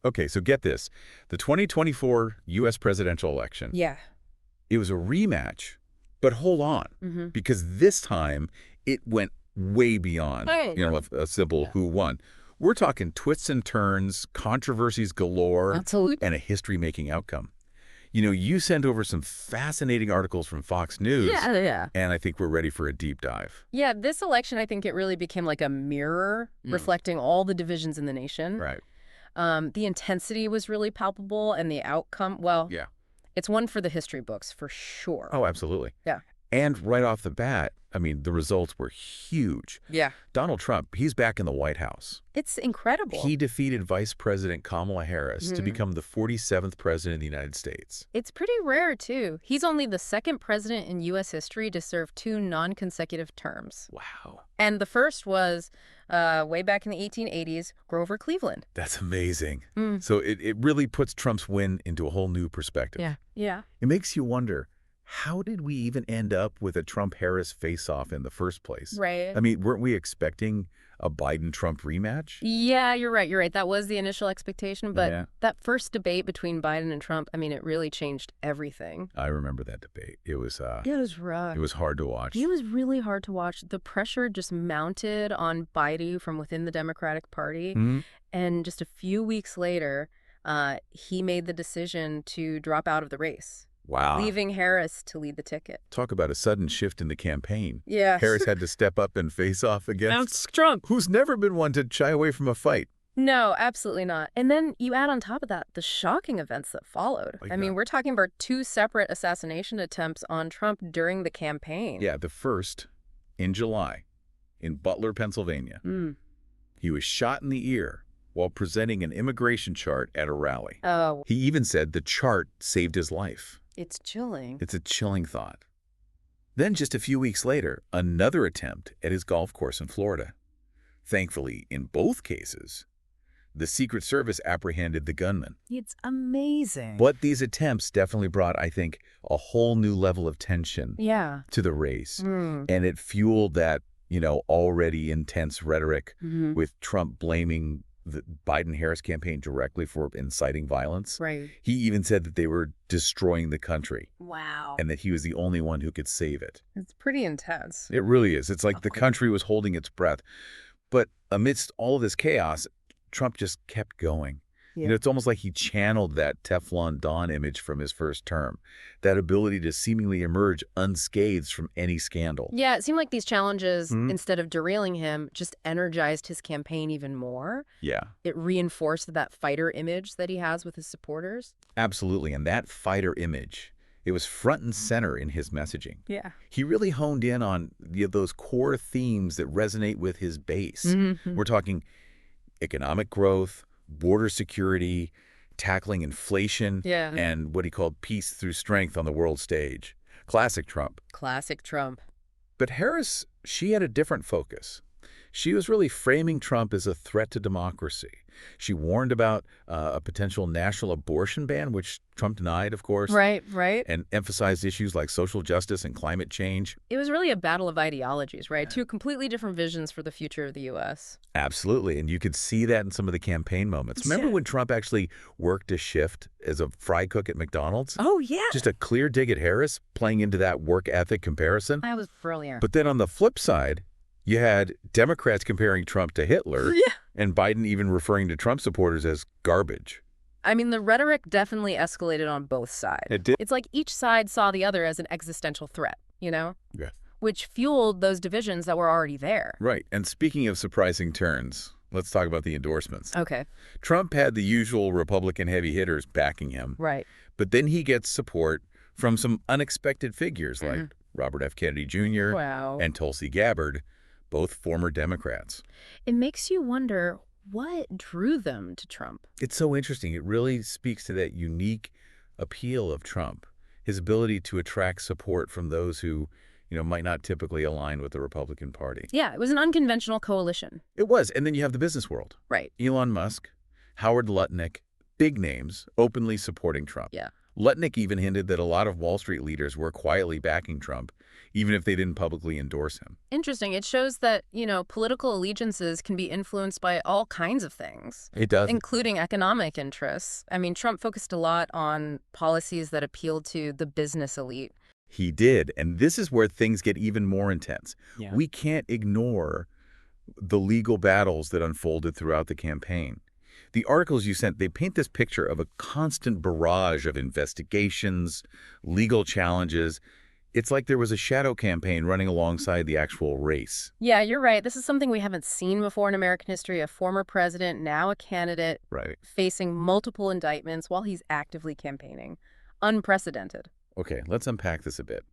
Okay, so get this. The 2024 U.S. presidential election, Yeah. it was a rematch, but hold on, because this time it went way beyond, Hey. a simple who won. We're talking twists and turns, controversies galore, Absolutely. and a history-making outcome. You sent over some fascinating articles from Fox News, Yeah. and I think we're ready for a deep dive. Yeah, this election, I think it really became like a mirror reflecting all the divisions in the nation. Right. The intensity was really palpable, and the outcome, well, Yeah. it's one for the history books, for sure. Oh, absolutely. Yeah. And right off the bat, the results were huge. Yeah. Donald Trump, he's back in the White House. It's incredible. He defeated Vice President Kamala Harris to become the 47th president of the United States. It's pretty rare, too. He's only the second president in U.S. history to serve 2 non-consecutive terms. Wow. And the first was way back in the 1880s, Grover Cleveland. That's amazing. So it really puts Trump's win into a whole new perspective. Yeah. It makes you wonder, how did we even end up with a Trump-Harris face-off in the first place? Right. Weren't we expecting a Biden-Trump rematch? Yeah, you're right. That was the initial expectation, but Yeah. that first debate between Biden and Trump, it really changed everything. I remember that debate. It was Yeah, it was rough. it was hard to watch. It was really hard to watch. The pressure just mounted on Biden from within the Democratic Party. And just a few weeks later, he made the decision to drop out of the race, Wow. leaving Harris to lead the ticket. Talk about a sudden shift in the campaign. Yeah. Harris had to step up and face off against Trump. who's never been one to shy away from a fight. No, absolutely not. And then you add on top of that the shocking events that followed. Like that. We're talking about 2 separate assassination attempts on Trump during the campaign. Yeah, the first in July in Butler, Pennsylvania. He was shot in the ear while presenting an immigration chart at a rally. Oh, He even said the chart saved his life. it's chilling. It's a chilling thought. Then just a few weeks later, another attempt at his golf course in Florida. Thankfully, in both cases, the Secret Service apprehended the gunman. It's amazing. But these attempts definitely brought, I think, a whole new level of tension Yeah. to the race. And it fueled that, already intense rhetoric with Trump blaming the Biden-Harris campaign directly for inciting violence. Right. He even said that they were destroying the country Wow. and that he was the only one who could save it. It's pretty intense. It really is. It's like the country was holding its breath. But amidst all of this chaos, Trump just kept going. Yeah. It's almost like he channeled that Teflon Don image from his first term, that ability to seemingly emerge unscathed from any scandal. Yeah, it seemed like these challenges, instead of derailing him, just energized his campaign even more. Yeah, It reinforced that fighter image that he has with his supporters. absolutely. And that fighter image, it was front and center in his messaging. Yeah. He really honed in on those core themes that resonate with his base. We're talking economic growth, border security, tackling inflation, Yeah. and what he called peace through strength on the world stage. Classic Trump. Classic Trump. But Harris, she had a different focus. She was really framing Trump as a threat to democracy. She warned about a potential national abortion ban, which Trump denied, of course, Right. and emphasized issues like social justice and climate change. It was really a battle of ideologies, right? 2 completely different visions for the future of the U.S. Absolutely, and you could see that in some of the campaign moments. Remember when Trump actually worked a shift as a fry cook at McDonald's? Oh, yeah. Just a clear dig at Harris, playing into that work ethic comparison. That was brilliant. But then on the flip side, you had Democrats comparing Trump to Hitler, Yeah. and Biden even referring to Trump supporters as garbage. The rhetoric definitely escalated on both sides. It did. It's like each side saw the other as an existential threat, Yeah. which fueled those divisions that were already there. Right, and speaking of surprising turns, let's talk about the endorsements. Okay. Trump had the usual Republican heavy hitters backing him, Right. but then he gets support from some unexpected figures like Robert F. Kennedy Jr. Wow. and Tulsi Gabbard, both former Democrats. It makes you wonder what drew them to Trump. It's so interesting. It really speaks to that unique appeal of Trump, his ability to attract support from those who, might not typically align with the Republican Party. Yeah, it was an unconventional coalition. It was. And then you have the business world. Right. Elon Musk, Howard Lutnick, big names openly supporting Trump. Yeah. Lutnick even hinted that a lot of Wall Street leaders were quietly backing Trump, even if they didn't publicly endorse him. Interesting. It shows that, political allegiances can be influenced by all kinds of things, It does. including economic interests. I mean, Trump focused a lot on policies that appealed to the business elite. He did, and this is where things get even more intense. Yeah. We can't ignore the legal battles that unfolded throughout the campaign. The articles you sent, they paint this picture of a constant barrage of investigations, legal challenges. It's like there was a shadow campaign running alongside the actual race. Yeah, you're right. This is something we haven't seen before in American history. A former president, now a candidate, Right. facing multiple indictments while he's actively campaigning. Unprecedented. Okay, let's unpack this a bit.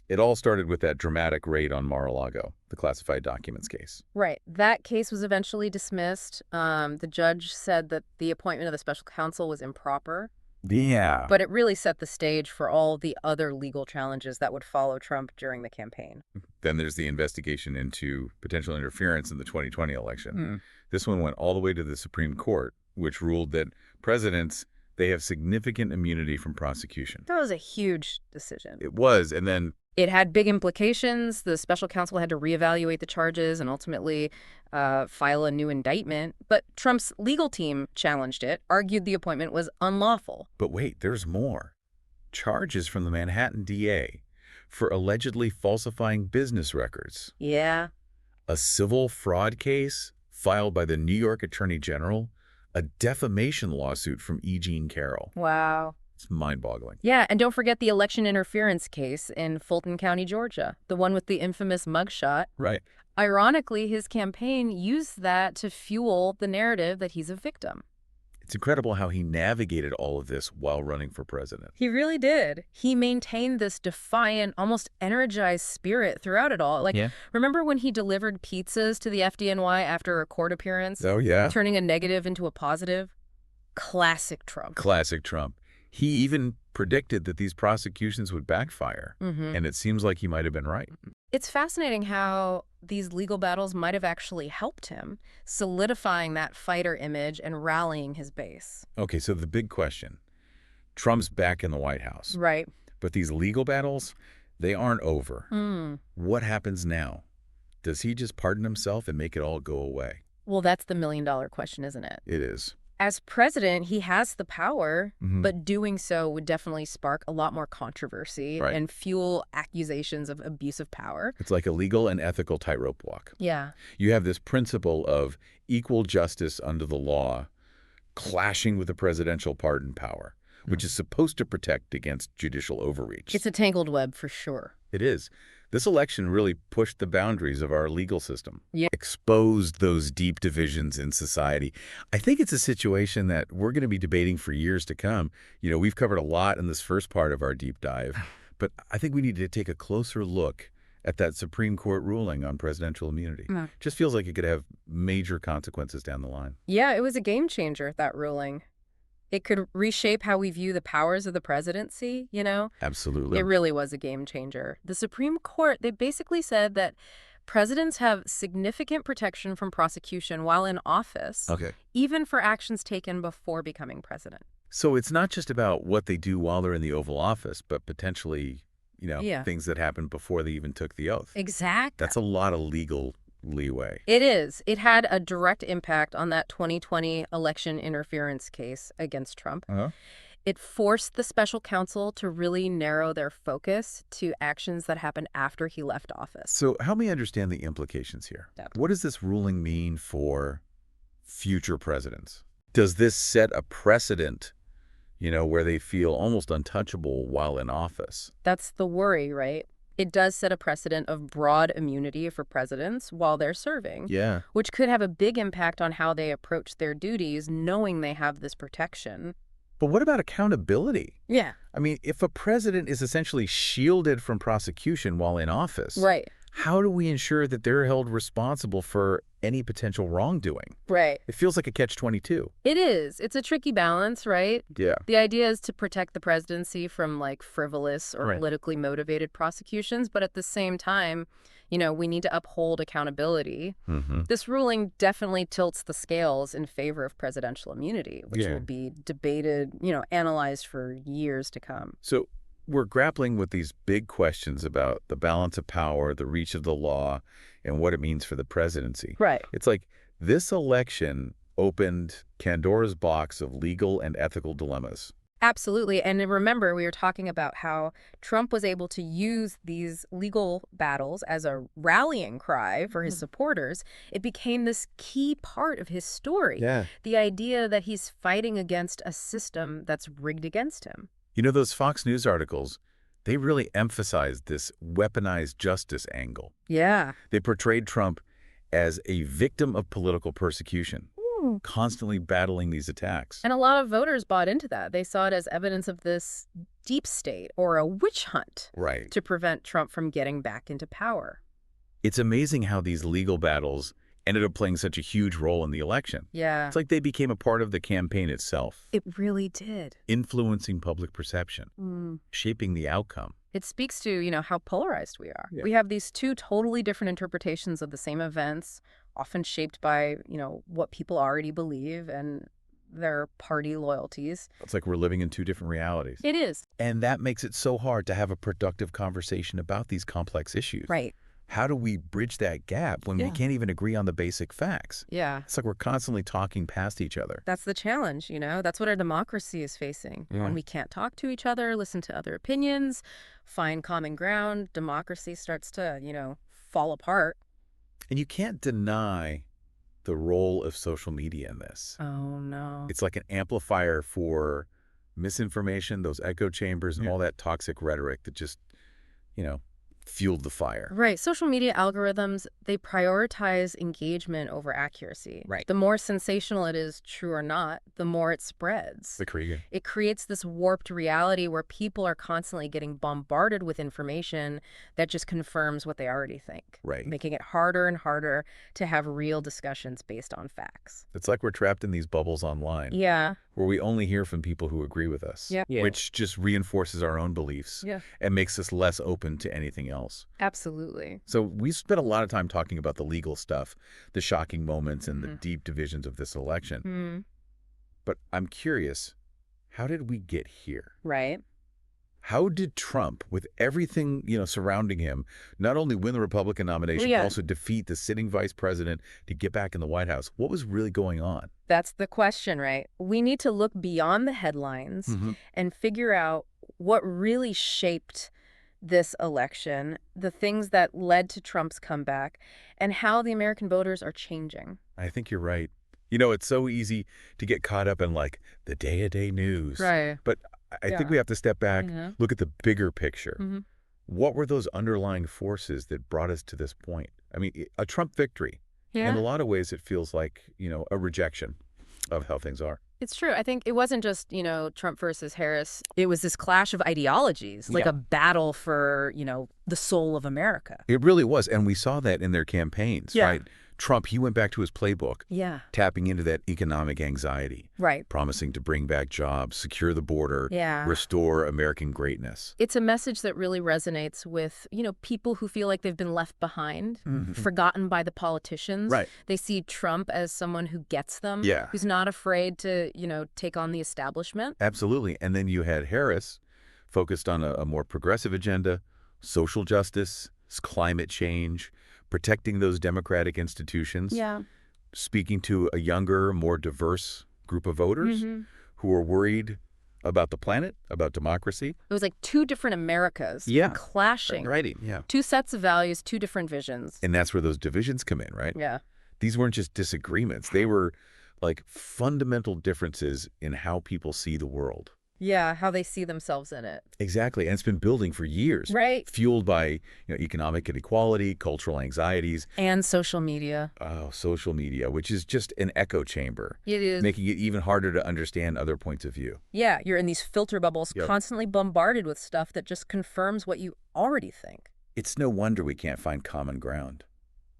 It all started with that dramatic raid on Mar-a-Lago, the classified documents case. Right. That case was eventually dismissed. The judge said that the appointment of the special counsel was improper, Yeah. but it really set the stage for all the other legal challenges that would follow Trump during the campaign. Then there's the investigation into potential interference in the 2020 election. Hmm. This one went all the way to the Supreme Court, which ruled that presidents, they have significant immunity from prosecution. That was a huge decision. It was, and then It had big implications. The special counsel had to reevaluate the charges and ultimately file a new indictment. But Trump's legal team challenged it, argued the appointment was unlawful. But wait, there's more. Charges from the Manhattan DA for allegedly falsifying business records. Yeah. A civil fraud case filed by the New York Attorney General. A defamation lawsuit from E. Jean Carroll. Wow. It's mind-boggling. Yeah, and don't forget the election interference case in Fulton County, Georgia, the one with the infamous mugshot. Right. Ironically, his campaign used that to fuel the narrative that he's a victim. It's incredible how he navigated all of this while running for president. He really did. He maintained this defiant, almost energized spirit throughout it all. Like, Yeah. remember when he delivered pizzas to the FDNY after a court appearance, Oh, yeah. turning a negative into a positive? Classic Trump. Classic Trump. He even predicted that these prosecutions would backfire, and it seems like he might have been right. It's fascinating how these legal battles might have actually helped him, solidifying that fighter image and rallying his base. Okay, so the big question. Trump's back in the White House, Right. but these legal battles, they aren't over. What happens now? Does he just pardon himself and make it all go away? Well, that's the million-dollar question, isn't it? It is. As president, he has the power, Mhm. but doing so would definitely spark a lot more controversy Right. and fuel accusations of abuse of power. It's like a legal and ethical tightrope walk. Yeah. You have this principle of equal justice under the law clashing with the presidential pardon power, which is supposed to protect against judicial overreach. It's a tangled web for sure. It is. This election really pushed the boundaries of our legal system, Yeah. exposed those deep divisions in society. I think it's a situation that we're going to be debating for years to come. We've covered a lot in this first part of our deep dive, but I think we need to take a closer look at that Supreme Court ruling on presidential immunity. Just feels like it could have major consequences down the line. Yeah, it was a game changer, that ruling. It could reshape how we view the powers of the presidency, Absolutely. It really was a game changer. The Supreme Court, they basically said that presidents have significant protection from prosecution while in office, Okay. even for actions taken before becoming president. So it's not just about what they do while they're in the Oval Office, but potentially, Yeah. things that happened before they even took the oath. Exactly. That's a lot of legal leeway. It is. It had a direct impact on that 2020 election interference case against Trump. It forced the special counsel to really narrow their focus to actions that happened after he left office. So help me understand the implications here. Yep. What does this ruling mean for future presidents? Does this set a precedent, where they feel almost untouchable while in office? That's the worry, right? It does set a precedent of broad immunity for presidents while they're serving, Yeah. which could have a big impact on how they approach their duties, knowing they have this protection. But what about accountability? Yeah. I mean, if a president is essentially shielded from prosecution while in office, Right. how do we ensure that they're held responsible for any potential wrongdoing? Right. It feels like a catch-22. It is. It's a tricky balance, right? Yeah. The idea is to protect the presidency from frivolous or Right. politically motivated prosecutions, but at the same time, we need to uphold accountability. Mm-hmm. This ruling definitely tilts the scales in favor of presidential immunity, which Yeah. will be debated, analyzed for years to come. So we're grappling with these big questions about the balance of power, the reach of the law, and what it means for the presidency. Right. It's like this election opened Pandora's box of legal and ethical dilemmas. Absolutely. And remember, we were talking about how Trump was able to use these legal battles as a rallying cry for his supporters. It became this key part of his story. Yeah. The idea that he's fighting against a system that's rigged against him. Those Fox News articles, they really emphasized this weaponized justice angle. Yeah. They portrayed Trump as a victim of political persecution, constantly battling these attacks. And a lot of voters bought into that. They saw it as evidence of this deep state or a witch hunt Right. to prevent Trump from getting back into power. It's amazing how these legal battles ended up playing such a huge role in the election. Yeah. It's like they became a part of the campaign itself, It really did. influencing public perception, shaping the outcome. It speaks to, how polarized we are. Yeah. We have these two totally different interpretations of the same events, often shaped by, what people already believe and their party loyalties. It's like we're living in two different realities. It is. And that makes it so hard to have a productive conversation about these complex issues. Right. How do we bridge that gap when we Yeah. can't even agree on the basic facts? Yeah. It's like we're constantly talking past each other. That's the challenge, That's what our democracy is facing. Yeah. When we can't talk to each other, listen to other opinions, find common ground, democracy starts to, fall apart. And you can't deny the role of social media in this. Oh, no. It's like an amplifier for misinformation, those echo chambers, and all that toxic rhetoric that just, fueled the fire. Right. Social media algorithms, they prioritize engagement over accuracy. Right. The more sensational it is, true or not, the more it spreads. The Krieger. It creates this warped reality where people are constantly getting bombarded with information that just confirms what they already think. Right. Making it harder and harder to have real discussions based on facts. It's like we're trapped in these bubbles online Yeah. where we only hear from people who agree with us, Yeah. which just reinforces our own beliefs Yeah. and makes us less open to anything else. Absolutely. So we spent a lot of time talking about the legal stuff, the shocking moments and the deep divisions of this election. But I'm curious, how did we get here? Right. How did Trump, with everything, surrounding him, not only win the Republican nomination, Yeah. but also defeat the sitting vice president to get back in the White House? What was really going on? That's the question, right? We need to look beyond the headlines and figure out what really shaped this election, the things that led to Trump's comeback, and how the American voters are changing. I think you're right. It's so easy to get caught up in like the day-to-day news. Right. But I think we have to step back, Yeah. look at the bigger picture. What were those underlying forces that brought us to this point? I mean, a Trump victory. Yeah. In a lot of ways, it feels like, a rejection of how things are. It's true. I think it wasn't just, Trump versus Harris. It was this clash of ideologies, like a battle for, the soul of America. It really was. And we saw that in their campaigns, Yeah. right? Trump, he went back to his playbook, Yeah. tapping into that economic anxiety, Right. promising to bring back jobs, secure the border, Yeah. restore American greatness. It's a message that really resonates with, people who feel like they've been left behind, forgotten by the politicians. Right. They see Trump as someone who gets them, Yeah. who's not afraid to, take on the establishment. Absolutely. And then you had Harris focused on a more progressive agenda, social justice, climate change, protecting those democratic institutions, Yeah. speaking to a younger, more diverse group of voters who are worried about the planet, about democracy. It was like two different Americas clashing. Right. Yeah. Two sets of values, two different visions. And that's where those divisions come in, right? Yeah. These weren't just disagreements. They were like fundamental differences in how people see the world. Yeah, how they see themselves in it. Exactly. And it's been building for years. Right. Fueled by economic inequality, cultural anxieties. And social media. Oh, social media, which is just an echo chamber. It is. Making it even harder to understand other points of view. Yeah, you're in these filter bubbles, constantly bombarded with stuff that just confirms what you already think. It's no wonder we can't find common ground.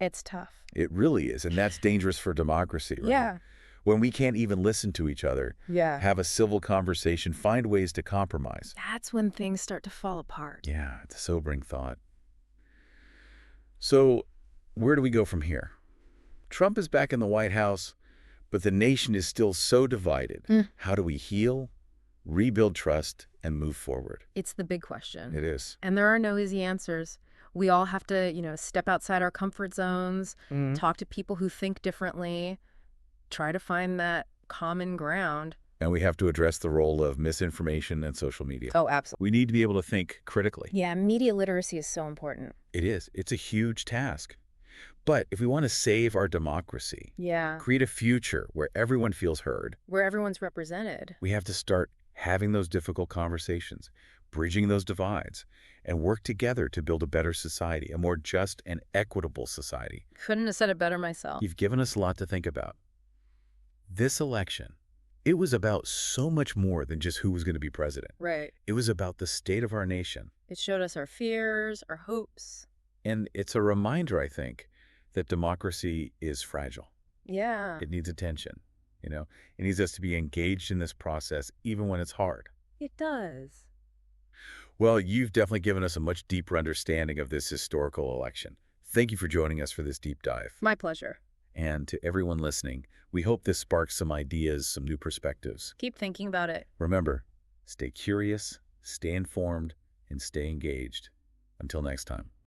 It's tough. It really is. And that's dangerous for democracy, right? Yeah. When we can't even listen to each other, Yeah. have a civil conversation, find ways to compromise. That's when things start to fall apart. Yeah, it's a sobering thought. So where do we go from here? Trump is back in the White House, but the nation is still so divided. How do we heal, rebuild trust, and move forward? It's the big question. It is. And there are no easy answers. We all have to, step outside our comfort zones, talk to people who think differently, try to find that common ground. And we have to address the role of misinformation and social media. Oh, absolutely. We need to be able to think critically. Yeah, media literacy is so important. It is. It's a huge task. But if we want to save our democracy, Yeah. create a future where everyone feels heard, Where everyone's represented. we have to start having those difficult conversations, bridging those divides, and work together to build a better society, a more just and equitable society. Couldn't have said it better myself. You've given us a lot to think about. This election, it was about so much more than just who was going to be president. Right. It was about the state of our nation. It showed us our fears, our hopes. And it's a reminder, I think, that democracy is fragile. Yeah. It needs attention, It needs us to be engaged in this process, even when it's hard. It does. Well, you've definitely given us a much deeper understanding of this historical election. Thank you for joining us for this deep dive. My pleasure. And to everyone listening, we hope this sparks some ideas, some new perspectives. Keep thinking about it. Remember, stay curious, stay informed, and stay engaged. Until next time.